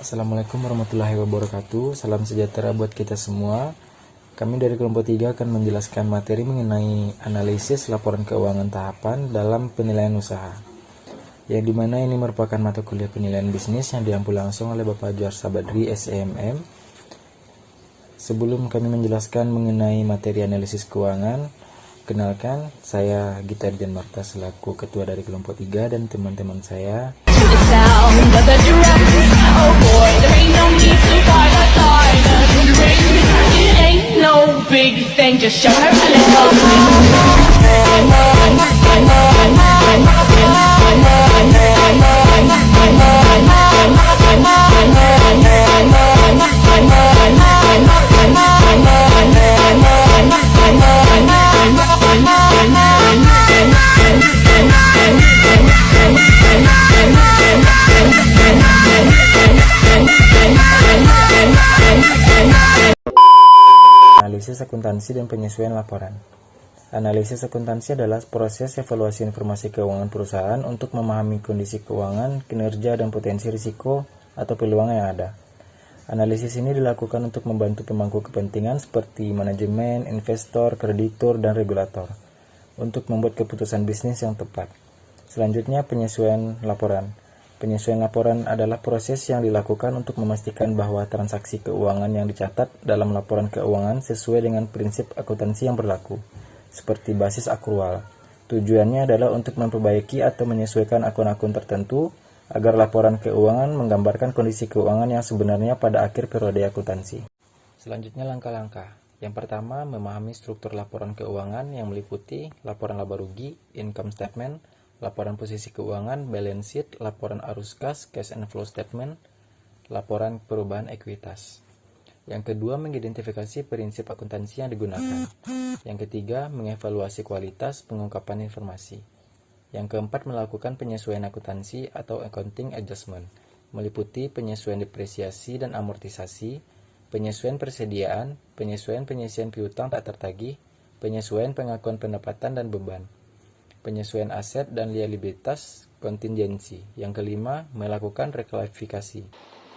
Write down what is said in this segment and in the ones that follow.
Assalamualaikum warahmatullahi wabarakatuh. Salam sejahtera buat kita semua. Kami dari kelompok 3 akan menjelaskan materi mengenai analisis laporan keuangan tahapan dalam penilaian usaha, yang dimana ini merupakan mata kuliah penilaian bisnis yang diampu langsung oleh Bapak Juar Sabadri SEMM. Sebelum kami menjelaskan mengenai materi analisis keuangan, kenalkan, saya Gita Ardian Marta selaku ketua dari kelompok 3 dan teman-teman saya. Analisis akuntansi dan penyesuaian laporan. Analisis akuntansi adalah proses evaluasi informasi keuangan perusahaan untuk memahami kondisi keuangan, kinerja, dan potensi risiko atau peluang yang ada. Analisis ini dilakukan untuk membantu pemangku kepentingan seperti manajemen, investor, kreditur, dan regulator untuk membuat keputusan bisnis yang tepat. Selanjutnya, penyesuaian laporan. Penyesuaian laporan adalah proses yang dilakukan untuk memastikan bahwa transaksi keuangan yang dicatat dalam laporan keuangan sesuai dengan prinsip akuntansi yang berlaku, seperti basis akrual. Tujuannya adalah untuk memperbaiki atau menyesuaikan akun-akun tertentu agar laporan keuangan menggambarkan kondisi keuangan yang sebenarnya pada akhir periode akuntansi. Selanjutnya, langkah-langkah. Yang pertama, memahami struktur laporan keuangan yang meliputi laporan laba rugi, income statement, laporan posisi keuangan, balance sheet, laporan arus kas, cash and flow statement, laporan perubahan ekuitas. Yang kedua, mengidentifikasi prinsip akuntansi yang digunakan. Yang ketiga, mengevaluasi kualitas pengungkapan informasi. Yang keempat, melakukan penyesuaian akuntansi atau accounting adjustment, meliputi penyesuaian depresiasi dan amortisasi, penyesuaian persediaan, penyesuaian piutang tak tertagih, penyesuaian pengakuan pendapatan dan beban, penyesuaian aset dan liabilitas kontingensi. Yang kelima, melakukan reklasifikasi.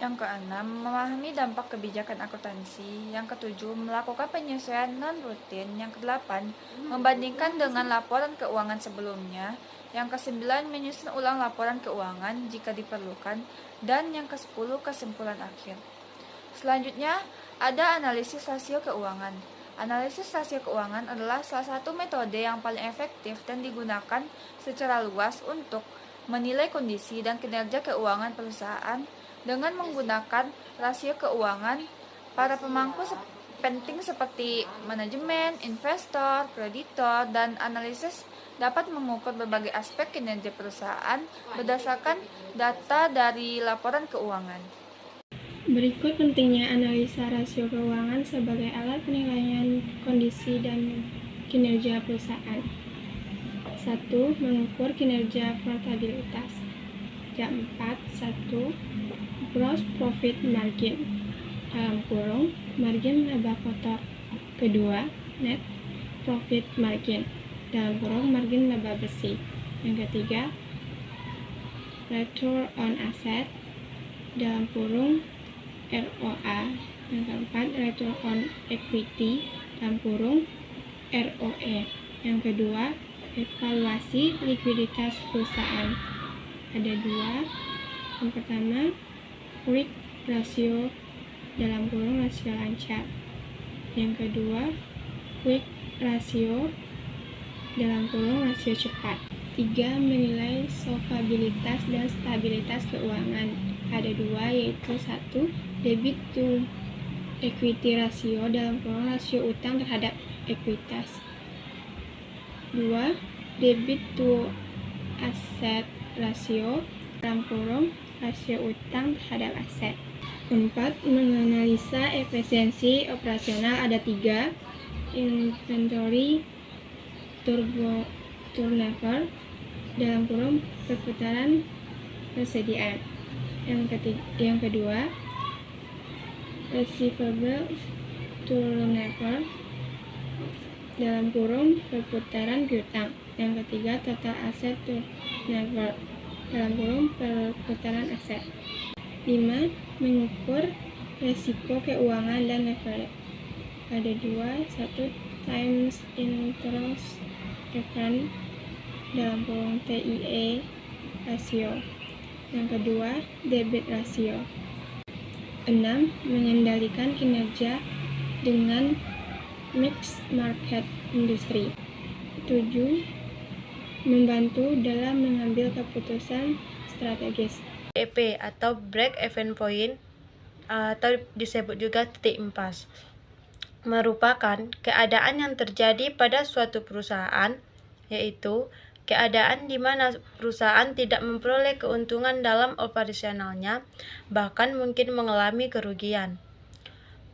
Yang keenam, memahami dampak kebijakan akuntansi. Yang ketujuh, melakukan penyesuaian non-rutin. Yang kedelapan, membandingkan dengan laporan keuangan sebelumnya. Yang kesembilan, menyusun ulang laporan keuangan jika diperlukan. Dan yang kesepuluh, kesimpulan akhir. Selanjutnya, ada analisis rasio keuangan. Analisis rasio keuangan adalah salah satu metode yang paling efektif dan digunakan secara luas untuk menilai kondisi dan kinerja keuangan perusahaan dengan menggunakan rasio keuangan. Para pemangku penting seperti manajemen, investor, kreditor, dan analisis dapat mengukur berbagai aspek kinerja perusahaan berdasarkan data dari laporan keuangan. Berikut pentingnya analisa rasio keuangan sebagai alat penilaian kondisi dan kinerja perusahaan. 1. Mengukur kinerja profitabilitas. 4. 1. Gross profit margin (margin laba kotor). Kedua, net profit margin (margin laba bersih). Yang ketiga, return on asset (ROA). Yang keempat, return on equity (ROE). Yang kedua, evaluasi likuiditas perusahaan. Ada dua. Yang pertama, quick ratio (rasio lancar). Yang kedua, quick ratio (rasio cepat). 3. Menilai solvabilitas dan stabilitas keuangan. Ada dua, yaitu 1. Debit to equity ratio (rasio utang terhadap ekuitas). 2. Debit to asset ratio (rasio utang terhadap aset). 4. Menganalisa efisiensi operasional. Ada 3. Inventory turnover (perputaran persediaan). Yang kedua, receivable turnover (perputaran piutang). Yang ketiga, total asset turnover (perputaran aset). 5. mengukur resiko keuangan dan leverage. Ada dua, satu times interest return dalam kurung TIE rasio. Yang kedua, debit rasio. 6. Mengendalikan kinerja dengan mixed market industri. 7. Membantu dalam mengambil keputusan strategis. BEP atau break even point atau disebut juga titik impas merupakan keadaan yang terjadi pada suatu perusahaan, yaitu keadaan di mana perusahaan tidak memperoleh keuntungan dalam operasionalnya, bahkan mungkin mengalami kerugian.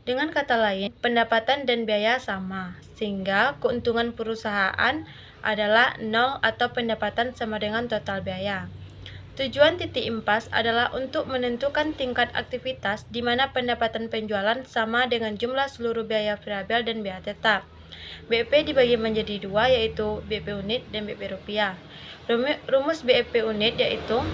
Dengan kata lain, pendapatan dan biaya sama, sehingga keuntungan perusahaan adalah nol atau pendapatan sama dengan total biaya. Tujuan titik impas adalah untuk menentukan tingkat aktivitas di mana pendapatan penjualan sama dengan jumlah seluruh biaya variabel dan biaya tetap. BEP dibagi menjadi dua, yaitu BEP unit dan BEP rupiah. Rumus BEP unit yaitu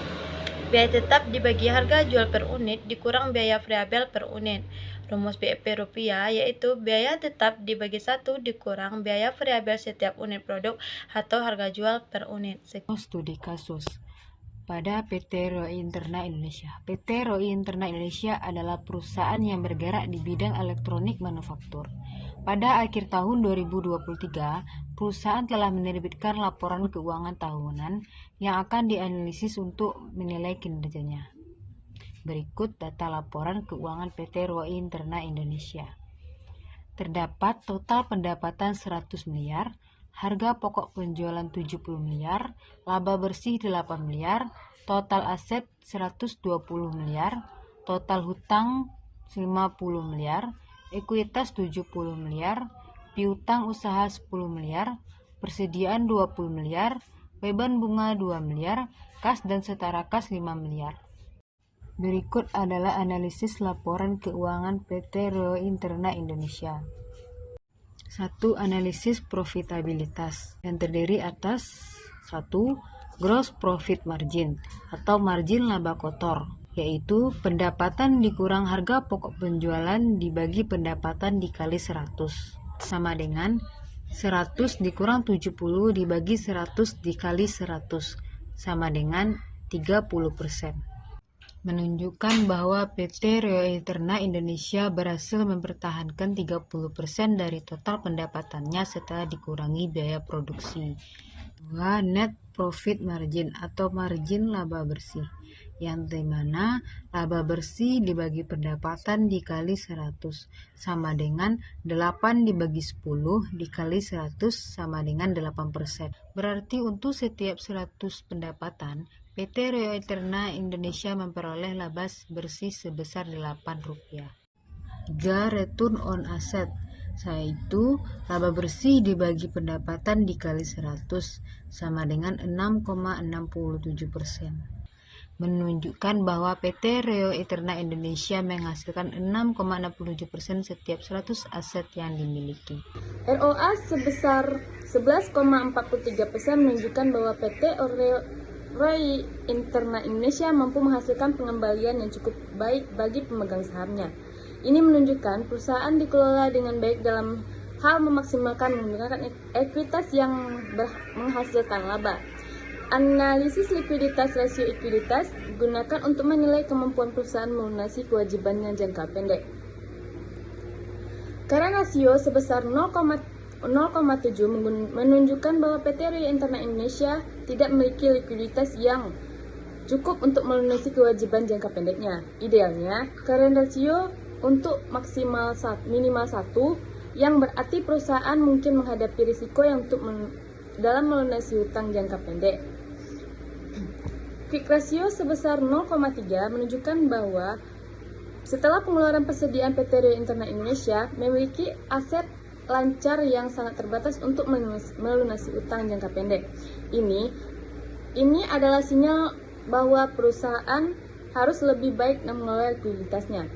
biaya tetap dibagi harga jual per unit dikurang biaya variabel per unit. Rumus BEP rupiah yaitu biaya tetap dibagi 1 dikurang biaya variabel setiap unit produk atau harga jual per unit. Studi kasus pada PT ROI Interna Indonesia. PT ROI Interna Indonesia adalah perusahaan yang bergerak di bidang elektronik manufaktur. Pada akhir tahun 2023, perusahaan telah menerbitkan laporan keuangan tahunan yang akan dianalisis untuk menilai kinerjanya. Berikut data laporan keuangan PT ROI Interna Indonesia. Terdapat total pendapatan 100 miliar, harga pokok penjualan 70 miliar, laba bersih 8 miliar, total aset 120 miliar, total hutang 50 miliar, ekuitas 70 miliar, piutang usaha 10 miliar, persediaan 20 miliar, beban bunga 2 miliar, kas dan setara kas 5 miliar. Berikut adalah analisis laporan keuangan PT ROI Interna Indonesia. 1. Analisis profitabilitas yang terdiri atas 1. Gross profit margin atau margin laba kotor, yaitu pendapatan dikurang harga pokok penjualan dibagi pendapatan dikali 100, sama dengan 100 dikurang 70 dibagi 100 dikali 100, sama dengan 30%. Menunjukkan bahwa PT ROI Interna Indonesia berhasil mempertahankan 30% dari total pendapatannya setelah dikurangi biaya produksi. 2. Net profit margin atau margin laba bersih, yang dimana laba bersih dibagi pendapatan dikali 100 sama dengan 8 dibagi 10 dikali 100 sama dengan 8%. Berarti untuk setiap 100 pendapatan, PT ROI Interna Indonesia memperoleh laba bersih sebesar Rp8. 3. Return on asset, yaitu laba bersih dibagi pendapatan dikali 100 sama dengan 6,67%. Menunjukkan bahwa PT ROI Interna Indonesia menghasilkan 6,67% setiap 100 aset yang dimiliki. ROA sebesar 11,43% menunjukkan bahwa PT ROI Interna Indonesia mampu menghasilkan pengembalian yang cukup baik bagi pemegang sahamnya. Ini menunjukkan perusahaan dikelola dengan baik dalam hal memaksimalkan menggunakan ekuitas yang menghasilkan laba. Analisis likuiditas rasio ekuiditas digunakan untuk menilai kemampuan perusahaan melunasi kewajibannya jangka pendek. Current rasio sebesar 0,7 menunjukkan bahwa PT ROI Interna Indonesia tidak memiliki likuiditas yang cukup untuk melunasi kewajiban jangka pendeknya. Idealnya, current ratio untuk minimal 1, yang berarti perusahaan mungkin menghadapi risiko yang dalam melunasi hutang jangka pendek. Quick ratio sebesar 0,3 menunjukkan bahwa setelah pengeluaran persediaan PT ROI Interna Indonesia memiliki aset lancar yang sangat terbatas untuk melunasi utang jangka pendek. Ini adalah sinyal bahwa perusahaan harus lebih baik mengelola likuiditasnya.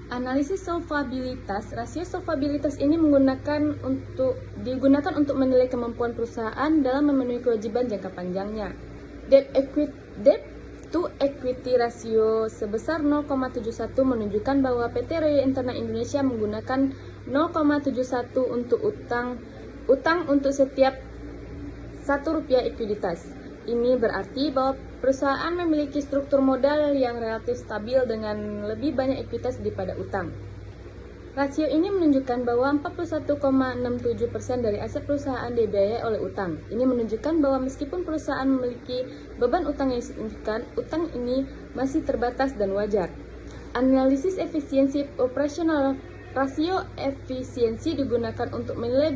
Analisis solvabilitas. Rasio solvabilitas ini digunakan untuk menilai kemampuan perusahaan dalam memenuhi kewajiban jangka panjangnya. Debt to equity ratio sebesar 0,71 menunjukkan bahwa PT Roy Internet Indonesia menggunakan 0,71 untuk utang untuk setiap Rp1 ekuiditas. Ini berarti bahwa perusahaan memiliki struktur modal yang relatif stabil dengan lebih banyak ekuitas daripada utang. Rasio ini menunjukkan bahwa 41,67% dari aset perusahaan dibiayai oleh utang. Ini menunjukkan bahwa meskipun perusahaan memiliki beban utang yang signifikan, utang ini masih terbatas dan wajar. Analisis efisiensi operasional. Rasio efisiensi digunakan untuk menilai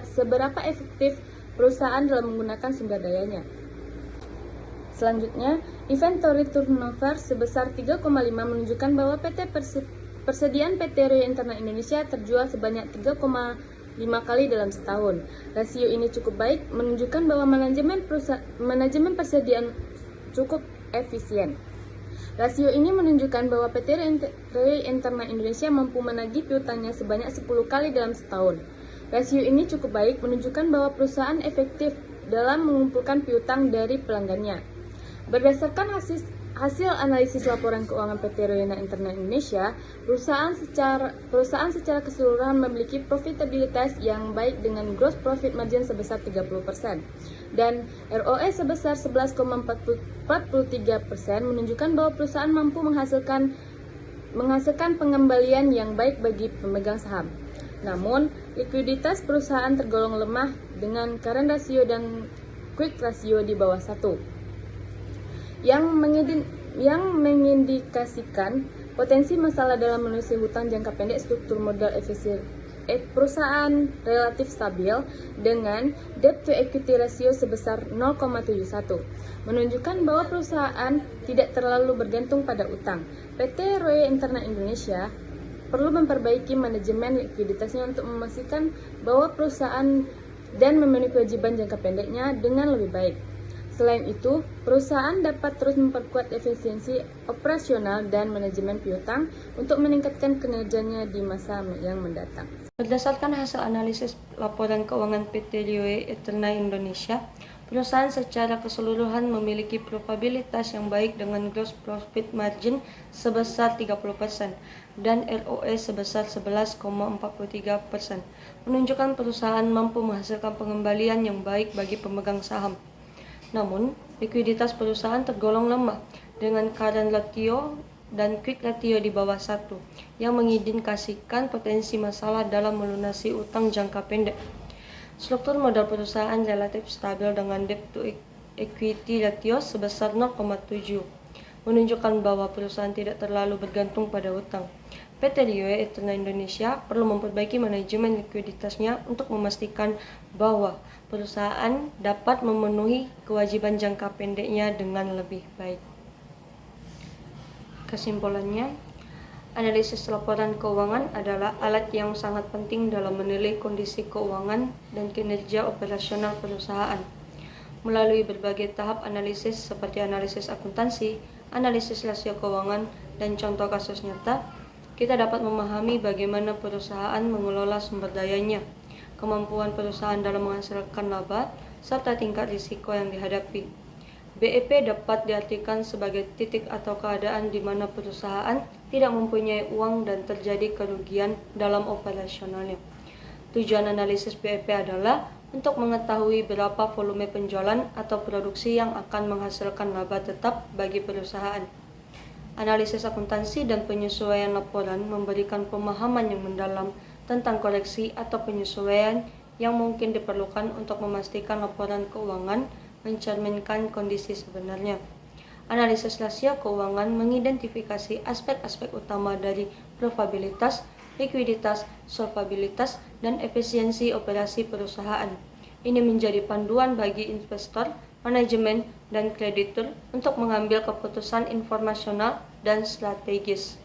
seberapa efektif perusahaan dalam menggunakan sumber dayanya. Selanjutnya, inventory turnover sebesar 3,5 menunjukkan bahwa persediaan PT Roy Internet Indonesia terjual sebanyak 3,5 kali dalam setahun. Rasio ini cukup baik, menunjukkan bahwa manajemen persediaan cukup efisien. Rasio ini menunjukkan bahwa PT Roy Internet Indonesia mampu menagih piutangnya sebanyak 10 kali dalam setahun. Rasio ini cukup baik, menunjukkan bahwa perusahaan efektif dalam mengumpulkan piutang dari pelanggannya. Berdasarkan hasil analisis laporan keuangan PT Roy Internet Indonesia, perusahaan secara keseluruhan memiliki profitabilitas yang baik dengan gross profit margin sebesar 30% dan ROE sebesar 11,43% menunjukkan bahwa perusahaan mampu menghasilkan pengembalian yang baik bagi pemegang saham. Namun, likuiditas perusahaan tergolong lemah dengan current ratio dan quick ratio di bawah 1. Yang mengindikasikan potensi masalah dalam menyelesaikan hutang jangka pendek. Struktur modal perusahaan relatif stabil dengan debt to equity ratio sebesar 0,71 menunjukkan bahwa perusahaan tidak terlalu bergantung pada utang. PT Roy Internet Indonesia perlu memperbaiki manajemen likuiditasnya untuk memastikan bahwa perusahaan dan memenuhi kewajiban jangka pendeknya dengan lebih baik. Selain itu, perusahaan dapat terus memperkuat efisiensi operasional dan manajemen piutang untuk meningkatkan kinerjanya di masa yang mendatang. Berdasarkan hasil analisis laporan keuangan PT Roy Internet Indonesia, perusahaan secara keseluruhan memiliki probabilitas yang baik dengan gross profit margin sebesar 30% dan ROE sebesar 11,43%, menunjukkan perusahaan mampu menghasilkan pengembalian yang baik bagi pemegang saham. Namun, likuiditas perusahaan tergolong lemah dengan current ratio dan quick ratio di bawah 1 yang mengindikasikan potensi masalah dalam melunasi utang jangka pendek. Struktur modal perusahaan relatif stabil dengan debt to equity ratio sebesar 0,7 menunjukkan bahwa perusahaan tidak terlalu bergantung pada utang. PT Roy Internet Indonesia perlu memperbaiki manajemen likuiditasnya untuk memastikan bahwa perusahaan dapat memenuhi kewajiban jangka pendeknya dengan lebih baik. Kesimpulannya, analisis laporan keuangan adalah alat yang sangat penting dalam menilai kondisi keuangan dan kinerja operasional perusahaan. Melalui berbagai tahap analisis seperti analisis akuntansi, analisis rasio keuangan, dan contoh kasus nyata, kita dapat memahami bagaimana perusahaan mengelola sumber dayanya, kemampuan perusahaan dalam menghasilkan laba, serta tingkat risiko yang dihadapi. BEP dapat diartikan sebagai titik atau keadaan di mana perusahaan tidak mempunyai uang dan terjadi kerugian dalam operasionalnya. Tujuan analisis BEP adalah untuk mengetahui berapa volume penjualan atau produksi yang akan menghasilkan laba tetap bagi perusahaan. Analisis akuntansi dan penyesuaian laporan memberikan pemahaman yang mendalam tentang koreksi atau penyesuaian yang mungkin diperlukan untuk memastikan laporan keuangan mencerminkan kondisi sebenarnya. Analisis rasio keuangan mengidentifikasi aspek-aspek utama dari probabilitas, likuiditas, solvabilitas, dan efisiensi operasi perusahaan. Ini menjadi panduan bagi investor, manajemen, dan kreditur untuk mengambil keputusan informasional dan strategis.